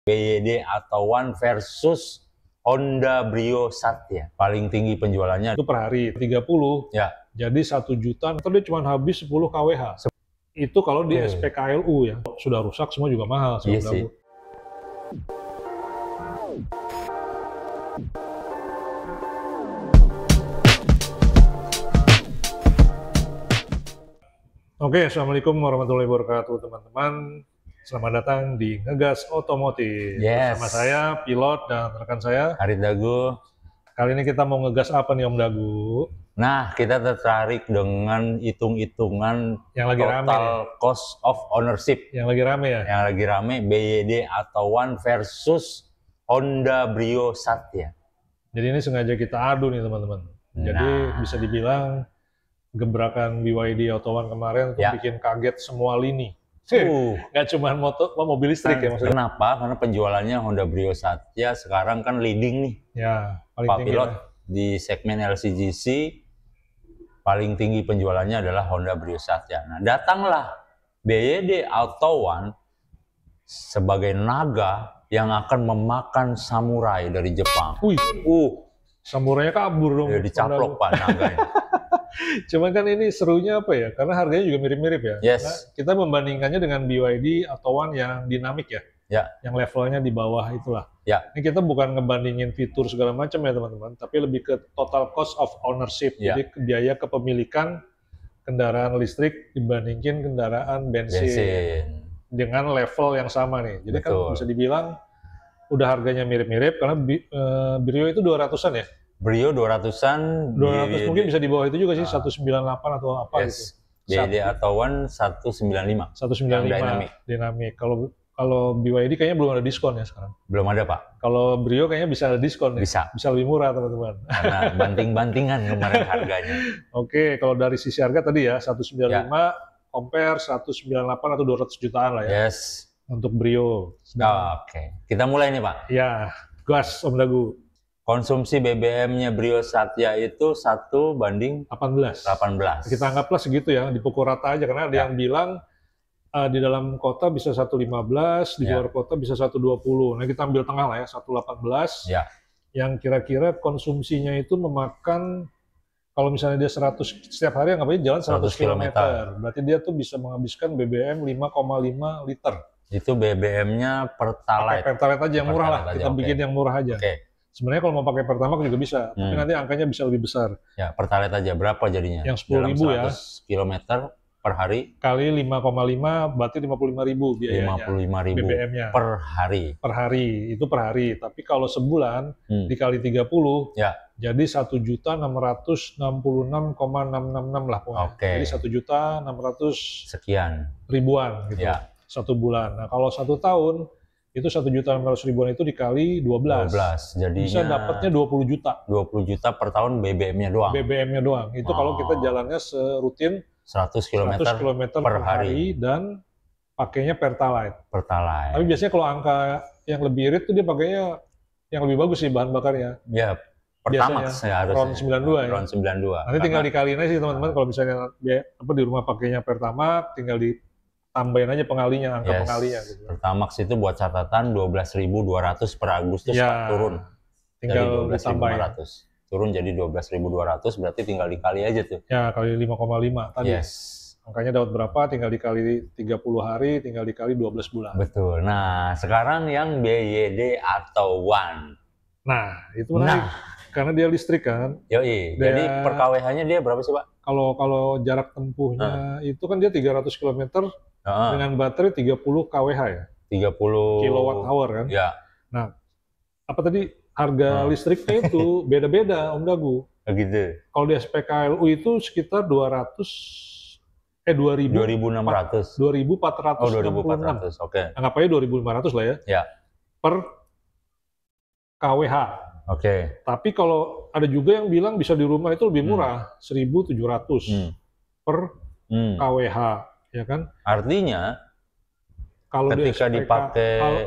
BYD Atau One versus Honda Brio Satya. Paling tinggi penjualannya itu per hari 30. ya. Jadi 1 juta, atau dia cuma habis 10 kWh. Itu kalau di SPKLU ya. Sudah rusak semua juga mahal. Iya sih. Oke, assalamualaikum warahmatullahi wabarakatuh teman-teman. Selamat datang di Ngegas Otomotif. Yes. Bersama saya, pilot dan rekan saya, Arit Dagu. Kali ini kita mau ngegas apa nih Om Dagu? Nah, kita tertarik dengan hitung-hitungan yang lagi total rame cost of ownership. Yang lagi rame ya? Yang lagi rame BYD Atau One versus Honda Brio Satya. Jadi ini sengaja kita adu nih teman-teman. Jadi bisa dibilang gebrakan BYD Atau One kemarin tuh bikin kaget semua lini. Nggak cuma mobil listrik ya maksudnya. Kenapa? Karena penjualannya Honda Brio Satya sekarang kan leading nih. Ya, paling Pak tinggi Pilot ya. Di segmen LCGC paling tinggi penjualannya adalah Honda Brio Satya. Nah, datanglah BYD Atau One sebagai naga yang akan memakan samurai dari Jepang. Samurainya kabur dong. Ya, dicaplok Pak naganya. Cuman kan ini serunya apa ya? Karena harganya juga mirip-mirip ya. Yes. Nah, kita membandingkannya dengan BYD Atau One yang dinamik ya. Ya. Yang levelnya di bawah itulah. Ya. Ini kita bukan ngebandingin fitur segala macam ya teman-teman, tapi lebih ke total cost of ownership. Ya. Jadi biaya kepemilikan kendaraan listrik dibandingin kendaraan bensin. Dengan level yang sama nih. Jadi kan bisa dibilang udah harganya mirip-mirip karena Brio itu 200-an ya. Brio 200-an, 200 mungkin bisa di bawah itu juga sih, 198 atau apa gitu. BYD Atau One 195. 195 dinamik. Kalau BYD kayaknya belum ada diskon ya sekarang. Belum ada Pak. Kalau Brio kayaknya bisa ada diskon. Bisa. Bisa lebih murah teman-teman. Karena banting-bantingan kemarin harganya. Oke, kalau dari sisi harga tadi ya 195 compare 198 atau 200 jutaan lah ya. Yes. Untuk Brio. Oke, kita mulai nih Pak. Ya, gas Om Dagu. Konsumsi BBM-nya Brio Satya itu 1 banding 18. Kita anggaplah segitu ya, dipukul rata aja karena ada yang bilang di dalam kota bisa 115, di luar kota bisa 120. Nah kita ambil tengah lah ya, 118. Ya. Yang kira-kira konsumsinya itu memakan, kalau misalnya dia 100 setiap hari anggap aja jalan 100 km. Berarti dia tuh bisa menghabiskan BBM 5,5 liter. Itu BBM-nya Pertalite. Pertalite aja yang murah lah, kita bikin yang murah aja. Sebenarnya kalau mau pakai Pertamax juga bisa, tapi nanti angkanya bisa lebih besar. Ya, Pertalite aja berapa jadinya? Yang 10.000 ya. 100 km per hari. Kali 5,5 berarti 55.000 biayanya. 55.000 BBM-nya. Per hari. Per hari, itu per hari. Tapi kalau sebulan dikali 30, jadi 1.666,666 lah pokoknya. Jadi 1.600 sekian ribuan gitu. Satu bulan. Nah kalau 1 tahun itu 1.600.000-an itu dikali 12. Jadinya bisa dapatnya 20 juta. 20 juta per tahun BBM-nya doang. BBM-nya doang. Itu kalau kita jalannya serutin 100 km per hari dan pakainya Pertalite. Pertalite. Tapi biasanya kalau angka yang lebih irit tuh dia pakainya yang lebih bagus sih bahan bakarnya. Ya, Pertamax ya harusnya. RON 92 ya. RON 92. Nanti tinggal dikaliin aja sih teman-teman kalau misalnya di rumah pakainya Pertamax, tinggal tambahin aja pengalinya, angka pengalinya gitu. Pertamax itu buat catatan 12.200 per Agustus turun. Tinggal ditambahin. Turun jadi 12.200 berarti tinggal dikali aja tuh. Ya, kali 5,5 tadi. Angkanya dapat berapa tinggal dikali 30 hari, tinggal dikali 12 bulan. Betul. Nah, sekarang yang BYD Atau One. Nah, itu menarik. Karena dia listrik kan. Yoi. Jadi per kWh-nya dia berapa sih, Pak? Kalau jarak tempuhnya itu kan dia 300 km dengan baterai 30 kWh ya. 30 kilowatt-hour kan. Ya. Nah, apa tadi harga listriknya itu beda-beda Om Dagu. Begitu. Kalau di SPKLU itu sekitar 2.400. 2.400. Oh, 2.400. Oke. Anggap aja 2.500 lah ya. Ya. Per kWh. Oke. Tapi kalau ada juga yang bilang bisa di rumah itu lebih murah, 1.700 per kWh, ya kan? Artinya Kalau ketika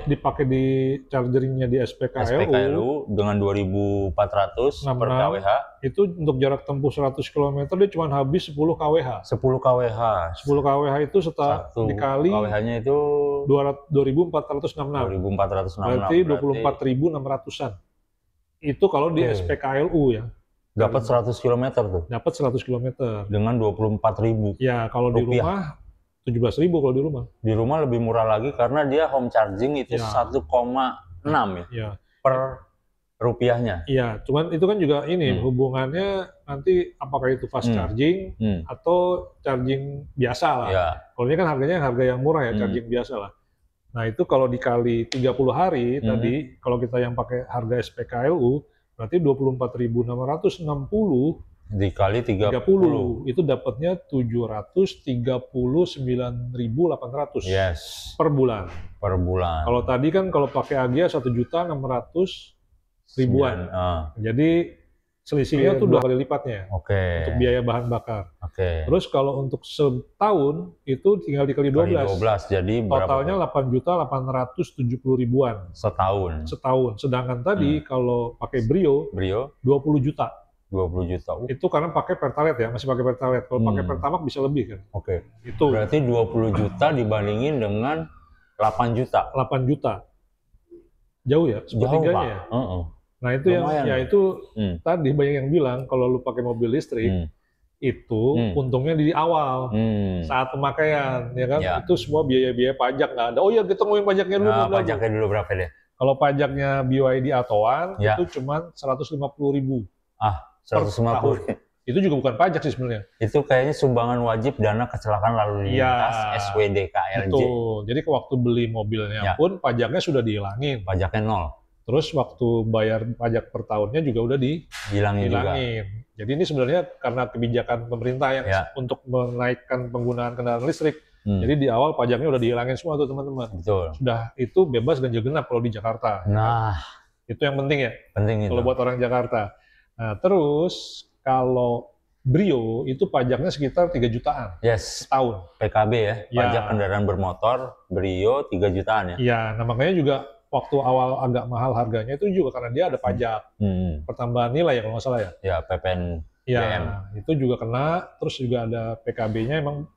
dipakai di chargeringnya di SPKLU dengan 2.400 per kWh, itu untuk jarak tempuh 100 km dia cuma habis 10 kWh. 10 kWh. 10 kWh itu dikali kWh-nya itu 2.466. 2.466. Berarti 24.600-an. Itu kalau di SPKLU ya. Dapat 100 km tuh. Dapat 100 km. Dengan 24.000. Ya, kalau di rumah 17.000 kalau di rumah. Di rumah lebih murah lagi karena dia home charging itu 1,6 ya per rupiahnya. Iya, cuman itu kan juga ini hubungannya nanti apakah itu fast charging atau charging biasa lah. Ya. Kalau ini kan harganya harga yang murah ya, charging biasa lah. Nah itu kalau dikali 30 hari tadi, kalau kita yang pakai harga SPKLU, berarti 24.660 dikali 30 itu dapatnya 739.800 per bulan. Per bulan. Kalau tadi kan kalau pakai Agia 1.600.000-an. Jadi selisihnya tuh 2 kali lipatnya. Untuk biaya bahan bakar. Terus kalau untuk setahun itu tinggal dikali 12. Jadi totalnya 8.870.000-an. Setahun. Sedangkan tadi kalau pakai Brio 20 juta. 20 juta. Itu karena pakai Pertalite ya, masih pakai Pertalite. Kalau pakai Pertamax bisa lebih kan. Itu. Berarti 20 juta dibandingin dengan 8 juta. 8 juta. Jauh ya, sepertiganya ya. Nah itu lumayan. Itu tadi banyak yang bilang kalau lu pakai mobil listrik itu untungnya di awal saat pemakaian ya kan. Itu semua biaya-biaya pajak nggak ada. Oh iya kita ngomongin pajaknya dulu. Pajaknya dulu berapa deh? Kalau pajaknya BYD atau One itu cuma 150.000. 150. Itu juga bukan pajak sih sebenarnya. Itu kayaknya sumbangan wajib dana kecelakaan lalu lintas SWD KLJ. Betul. Jadi waktu beli mobilnya pun pajaknya sudah dihilangin. Pajaknya 0. Terus waktu bayar pajak per tahunnya juga udah dihilangin. Jadi ini sebenarnya karena kebijakan pemerintah yang untuk menaikkan penggunaan kendaraan listrik. Jadi di awal pajaknya udah dihilangin semua tuh teman-teman. Betul. Sudah itu bebas ganjil genap kalau di Jakarta. Nah, itu yang penting ya. Penting itu. Kalau buat orang Jakarta. Nah, terus kalau Brio itu pajaknya sekitar 3 jutaan setahun. PKB ya, pajak kendaraan bermotor, Brio 3 jutaan ya? Iya, nah makanya juga waktu awal agak mahal harganya itu juga karena dia ada pajak. Pertambahan nilai ya kalau nggak salah ya? Ya, PPNBM. Ya, itu juga kena, terus juga ada PKB-nya emang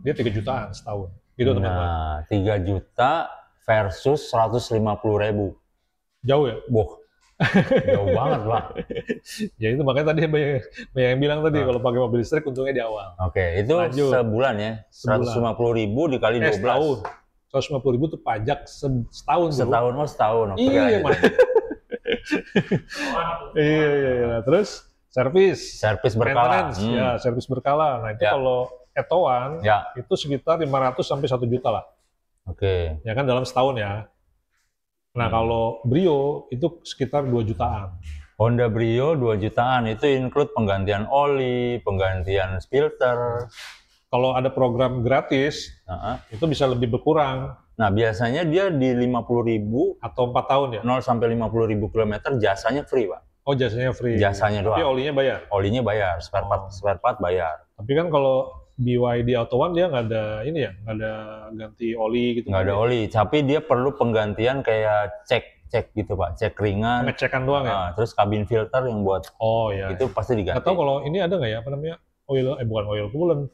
dia 3 jutaan setahun. Gitu teman-teman. Nah, 3 juta versus 150.000. Jauh ya? Jauh banget Pak. Ya itu makanya tadi banyak yang bilang tadi kalau pakai mobil listrik untungnya di awal. Itu sebulan ya, 150.000 dikali 12. Setahun. 150.000 itu pajak setahun. Setahun. Iya Mas. Iya. Terus servis berkala. Servis berkala. Nah itu kalau Etoan itu sekitar 500 sampai 1 juta lah. Ya kan dalam setahun ya. Nah kalau Brio itu sekitar 2 jutaan. Honda Brio 2 jutaan itu include penggantian oli, penggantian filter. Kalau ada program gratis, itu bisa lebih berkurang. Nah biasanya dia di 50.000 atau 4 tahun ya? 0 sampai 50.000 kilometer jasanya free Pak. Oh jasanya free. Jasanya doang. Tapi olinya bayar? Olinya bayar, spare part bayar. Tapi kan kalau BYD atau One dia nggak ada ini ya, nggak ada ganti oli gitu. Nggak ada oli, tapi dia perlu penggantian kayak cek gitu Pak, cek ringan. Pengecekan doang ya. Terus kabin filter yang buat itu pasti diganti. Atau kalau ini ada nggak ya apa namanya bukan oil coolant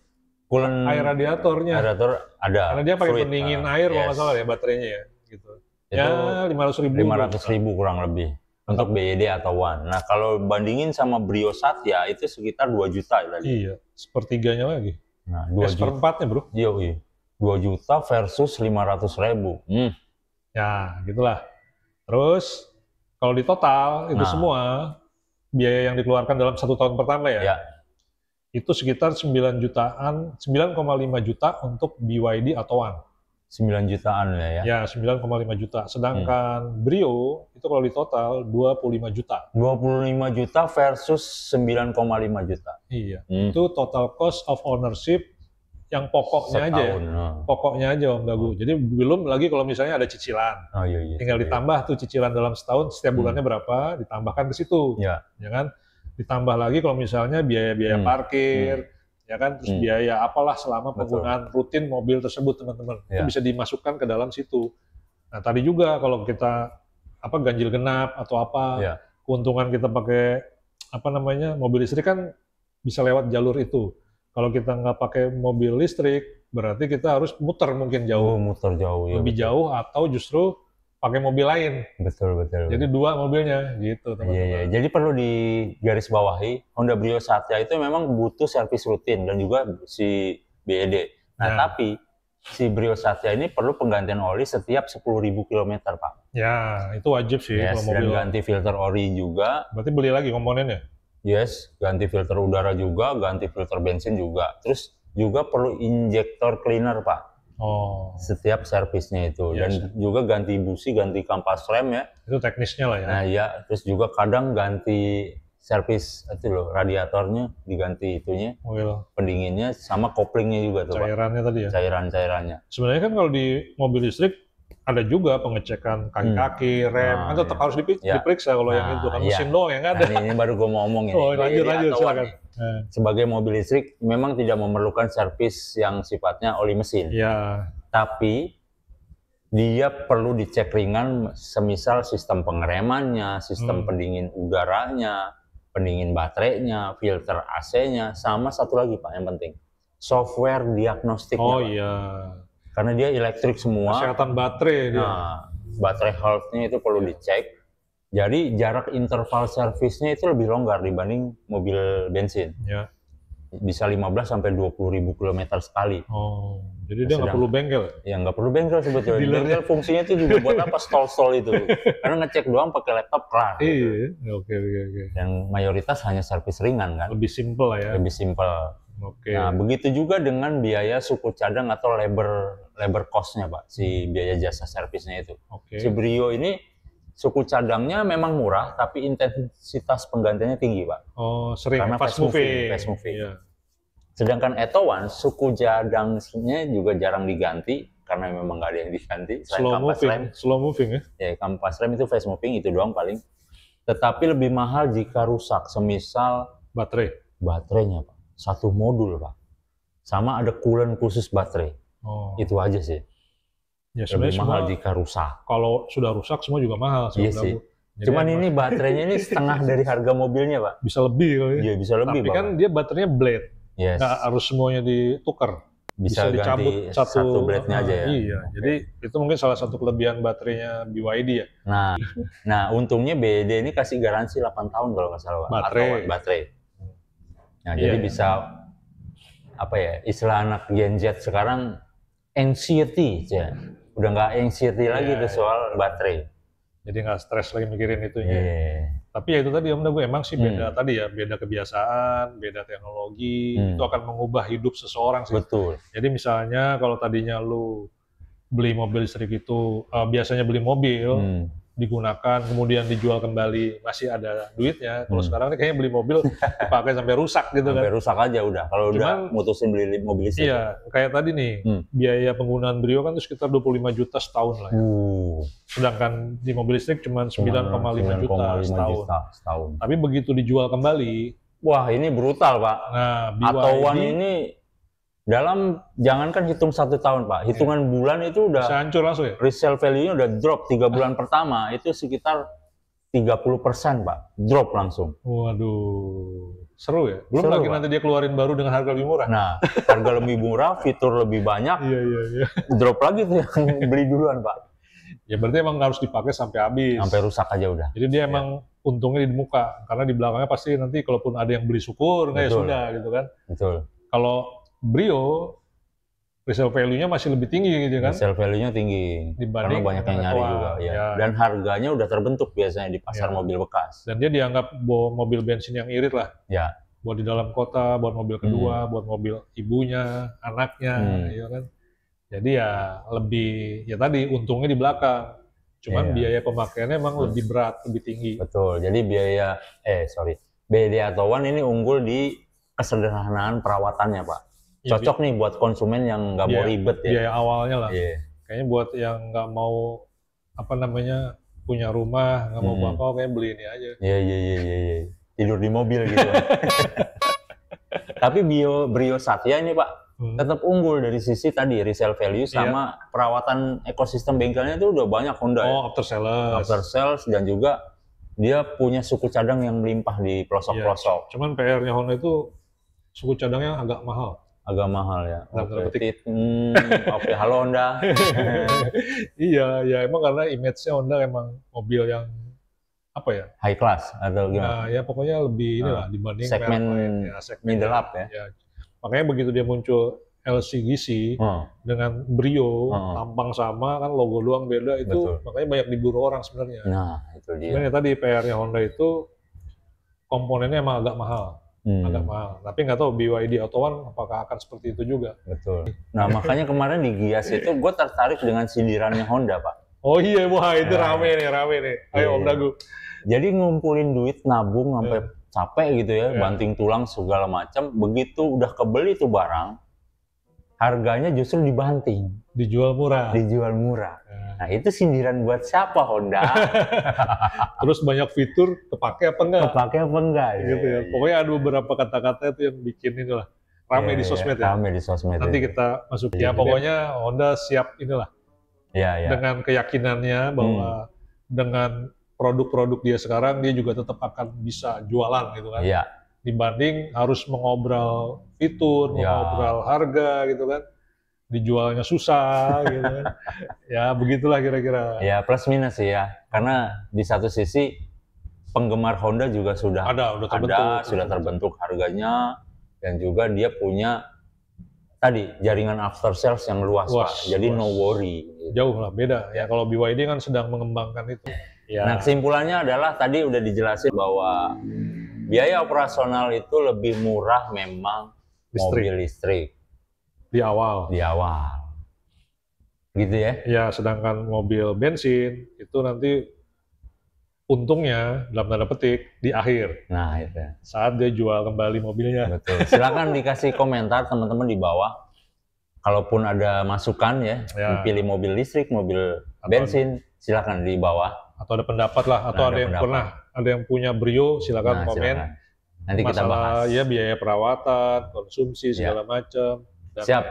air radiatornya. Radiator ada. Karena dia pakai pendingin air kalau nggak salah ya baterainya ya. Gitu. Itu ya 500.000. 500.000 kurang lebih. Untuk BYD atau One. Nah kalau bandingin sama Brio Satya itu sekitar 2 juta tadi. Iya, sepertiganya lagi. Nah, 2 seperempatnya bro. Iya. 2 juta versus 500.000. Ya, gitulah. Terus, kalau di total, itu semua biaya yang dikeluarkan dalam 1 tahun pertama ya, itu sekitar 9 jutaan, 9,5 juta untuk BYD atau One. 9 jutaan ya? Ya, 9,5 juta. Sedangkan Brio, itu kalau di total 25 juta. 25 juta versus 9,5 juta. Iya, itu total cost of ownership yang pokoknya setahun, aja. Pokoknya aja Om Dagu. Jadi belum lagi kalau misalnya ada cicilan. Tinggal ditambah tuh cicilan dalam setahun, setiap bulannya berapa, ditambahkan ke situ. Ya kan? Ditambah lagi kalau misalnya biaya-biaya parkir, ya kan, terus biaya apalah selama penggunaan rutin mobil tersebut teman-teman, itu bisa dimasukkan ke dalam situ. Nah tadi juga kalau kita ganjil genap atau apa, keuntungan kita pakai mobil listrik kan bisa lewat jalur itu. Kalau kita nggak pakai mobil listrik, berarti kita harus muter mungkin jauh. Muter jauh ya. Lebih jauh atau justru pakai mobil lain. Betul. Jadi 2 mobilnya gitu teman-teman. Iya. Jadi perlu digarisbawahi, Honda Brio Satya itu memang butuh servis rutin dan juga si BED. Nah tapi si Brio Satya ini perlu penggantian oli setiap 10.000 km Pak. Ya itu wajib sih kalau mobil. Dan ganti filter oli juga. Berarti beli lagi komponennya? Yes, ganti filter udara juga, ganti filter bensin juga. Terus juga perlu injektor cleaner Pak. Setiap servisnya itu. Dan juga ganti busi, ganti kampas rem ya. Itu teknisnya lah ya. Nah ya, terus juga kadang ganti servis itu loh, radiatornya diganti itunya, pendinginnya sama koplingnya juga tuh cairannya Pak. Tadi ya? Cairannya. Sebenarnya kan kalau di mobil listrik ada juga pengecekan kaki-kaki, rem, kan tetap harus diperiksa kalau yang itu kan mesin doang yang ada. Nah, ini baru gue mau ngomong ini. Lanjut silakan. Sebagai mobil listrik memang tidak memerlukan servis yang sifatnya oli mesin. Tapi dia perlu dicek ringan, semisal sistem pengeremannya, sistem pendingin udaranya, pendingin baterainya, filter AC-nya, sama satu lagi Pak yang penting, software diagnostiknya. Karena dia elektrik semua. Kesehatan baterai dia. Nah, baterai health-nya itu perlu dicek. Jadi jarak interval servisnya itu lebih longgar dibanding mobil bensin. Bisa 15-20.000 km sekali. Jadi dia nggak perlu bengkel? Ya nggak perlu bengkel sebetulnya. Bengkel fungsinya itu juga buat apa? Stall itu. Karena ngecek doang pakai laptop kelar. Iya, oke. Yang mayoritas hanya servis ringan kan. Lebih simpel lah ya. Lebih simpel. Nah, begitu juga dengan biaya suku cadang atau labor cost-nya Pak, si biaya jasa servisnya itu. Si Brio ini suku cadangnya memang murah, tapi intensitas penggantiannya tinggi Pak. Sering. Karena fast moving. Sedangkan Etowan, suku cadangnya juga jarang diganti, karena memang nggak ada yang diganti. Slow moving ya? Ya, kampas rem itu fast moving, itu doang paling. Tetapi lebih mahal jika rusak, semisal baterainya Pak. Satu modul Pak, sama ada coolant khusus baterai. Itu aja sih. Ya, lebih mahal jika rusak. Kalau sudah rusak semua juga mahal. Iya sih. Cuman ini baterainya ini setengah dari harga mobilnya Pak. Bisa lebih kali. Iya bisa lebih. Tapi kan dia baterainya blade. Nggak harus semuanya ditukar. Bisa dicabut satu blade-nya aja ya. Iya. Jadi itu mungkin salah satu kelebihan baterainya BYD ya. Nah untungnya BYD ini kasih garansi 8 tahun kalau nggak salah Pak. Baterai. Nah, jadi bisa istilah anak Gen Z sekarang anxiety ya. Udah nggak anxiety lagi tuh soal baterai. Jadi nggak stres lagi mikirin itunya. Tapi ya itu tadi Om Dagu emang sih beda tadi ya, beda kebiasaan, beda teknologi, itu akan mengubah hidup seseorang sih. Betul. Jadi misalnya kalau tadinya lu beli mobil listrik itu biasanya beli mobil digunakan kemudian dijual kembali masih ada duitnya. Kalau sekarang ini kayaknya beli mobil dipakai sampai rusak gitu kan. Sampai rusak aja udah. Kalau udah mutusin beli mobil listrik. Iya, kayak tadi nih biaya penggunaan Brio kan itu sekitar 25 juta setahun lah ya. Sedangkan di mobil listrik cuma 9,5 juta setahun. Tapi begitu dijual kembali, wah ini brutal Pak. Nah, Atowan ini jangankan hitung 1 tahun Pak, hitungan bulan itu udah bisa hancur langsung ya? Resale value-nya udah drop 3 bulan pertama itu sekitar 30% Pak, drop langsung. Waduh, seru ya? Belum lagi Pak. Nanti dia keluarin baru dengan harga lebih murah. Nah, harga lebih murah, fitur lebih banyak, iya. Drop lagi tuh yang beli duluan Pak. Ya berarti emang harus dipakai sampai habis. Sampai rusak aja udah. Jadi dia emang untungnya di muka, karena di belakangnya pasti nanti kalaupun ada yang beli syukur, ya sudah gitu kan. Betul. Kalau Brio resale value-nya masih lebih tinggi gitu kan? Resale value-nya tinggi karena banyak yang nyari juga ya. Dan harganya udah terbentuk biasanya di pasar mobil bekas. Dan dia dianggap mobil bensin yang irit lah. Ya. Buat di dalam kota, buat mobil kedua, buat mobil ibunya, anaknya, ya kan. Jadi ya lebih tadi untungnya di belakang. Cuman biaya pemakaiannya emang lebih berat, lebih tinggi. Betul. Jadi BYD Atowan ini unggul di kesederhanaan perawatannya Pak. Cocok nih buat konsumen yang nggak mau ribet ya. Biaya awalnya lah. Kayaknya buat yang nggak mau punya rumah, nggak mau apa-apa, kayak beli ini aja. Iya. Tidur di mobil gitu. Tapi Brio Satya ini Pak tetap unggul dari sisi tadi resale value sama perawatan ekosistem bengkelnya itu udah banyak Honda. After sales. After sales dan juga dia punya suku cadang yang melimpah di pelosok-pelosok. Cuman PR-nya Honda itu suku cadangnya agak mahal. Agak mahal ya. Oke, halo Honda. Iya, ya emang karena image-nya Honda emang mobil yang apa ya? High class atau gimana? Nah, ya pokoknya lebih inilah dibanding segmen middle up ya. Makanya begitu dia muncul LCGC dengan Brio tampang sama kan logo doang beda itu. Betul. Makanya banyak diburu orang sebenarnya. Nah, itu dia. Sebenarnya tadi PR-nya Honda itu komponennya emang agak mahal. Agak mahal. Tapi nggak tahu BYD Auto One apakah akan seperti itu juga. Betul. Nah, makanya kemarin di Gias itu gue tertarik dengan sindirannya Honda, Pak. Oh iya, wah itu rame nih. Ayo Om Dagu. Jadi ngumpulin duit, nabung sampai capek gitu ya, banting tulang segala macam. Begitu udah kebeli tuh barang, harganya justru dibanting. Dijual murah. Nah itu sindiran buat siapa Honda? Terus banyak fitur kepake apa enggak? Gitu ya. Pokoknya ada beberapa kata-kata itu yang bikin inilah rame di sosmed ya. Rame di sosmed. Nanti kita masuk ya. Pokoknya Honda siap inilah. Dengan keyakinannya bahwa dengan produk-produk dia sekarang dia juga tetap akan bisa jualan gitu kan. Dibanding harus mengobrol fitur, mengobrol harga gitu kan. Dijualnya susah gitu kan. Ya begitulah kira-kira. Ya plus minus sih ya. Karena di satu sisi penggemar Honda juga sudah terbentuk harganya, dan juga dia punya tadi jaringan after sales yang luas Pak. Jadi no worry. Jauh lah beda ya, kalau BYD kan sedang mengembangkan itu. Nah kesimpulannya adalah tadi udah dijelasin bahwa biaya operasional itu lebih murah memang mobil listrik. Di awal. Gitu ya? Ya, sedangkan mobil bensin itu nanti untungnya dalam tanda petik di akhir. Nah, itu. Saat dia jual kembali mobilnya. Betul. Silakan dikasih komentar teman-teman di bawah. Kalaupun ada masukan ya, pilih mobil listrik, mobil bensin, silakan di bawah. Atau ada pendapat lah, atau ada yang punya Brio, silakan komen. Silakan. Nanti kita bahas. Ya biaya perawatan, konsumsi segala macam. Siap.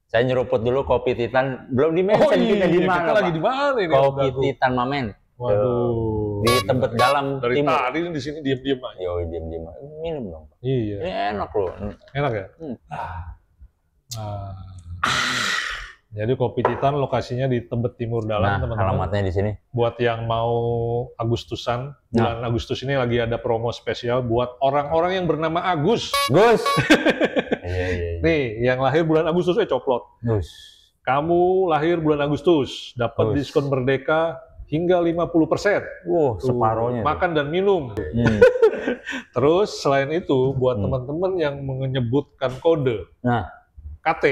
Saya nyeruput dulu kopi Titan. Belum di-mention kita di mana, kita lagi di mana ini? Kopi Titan Mamen. Waduh. Di Tebet Dalam dari Timur. Tadi di sini diam-diam aja. Yo, diam-diam. Minum dong, Pak. Iya. Ini enak loh. Enak ya? Jadi Kopi Titan lokasinya di Tebet Timur Dalam, teman-teman. Alamatnya di sini. Buat yang mau Agustusan, bulan Agustus ini lagi ada promo spesial buat orang-orang yang bernama Agus. Gus. Nih, yang lahir bulan Agustus coplot. Gus. Kamu lahir bulan Agustus, dapat diskon merdeka hingga 50%. Wow, separohnya. Makan dan minum. Terus selain itu, buat teman-teman yang menyebutkan kode KT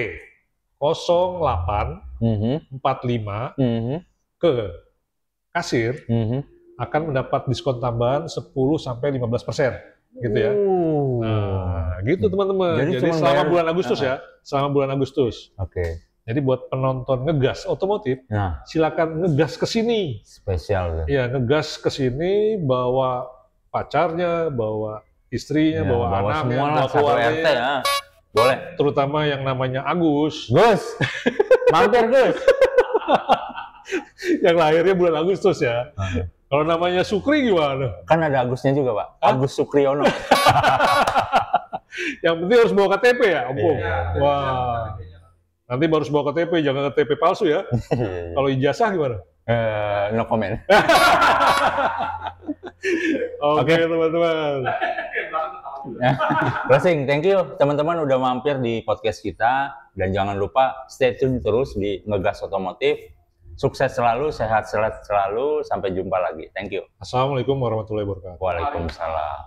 08 45 ke kasir akan mendapat diskon tambahan 10-15% gitu ya. Nah, gitu teman-teman. Jadi selama bulan Agustus ya, selama bulan Agustus. Oke. Jadi buat penonton Ngegas Otomotif, silakan ngegas ke sini. Spesial. Ya, ngegas ke sini bawa pacarnya, bawa istrinya, bawa anaknya, bawa keluarganya. Ya. Boleh. Terutama yang namanya Agus. Gus. Mampir Gus. Yang lahirnya bulan Agustus ya. Kalau namanya Sukri gimana? Kan ada Agusnya juga, Pak. Agus Sukriono. Yang penting harus bawa KTP ya, Om. Wah. Nanti baru bawa KTP, jangan KTP palsu ya. Kalau ijazah gimana? No comment. Oke, teman-teman. Closing, thank you teman-teman udah mampir di podcast kita, dan jangan lupa stay tune terus di Ngegas Otomotif. Sukses selalu, sehat selalu, sampai jumpa lagi. Thank you. Assalamualaikum warahmatullahi wabarakatuh. Waalaikumsalam.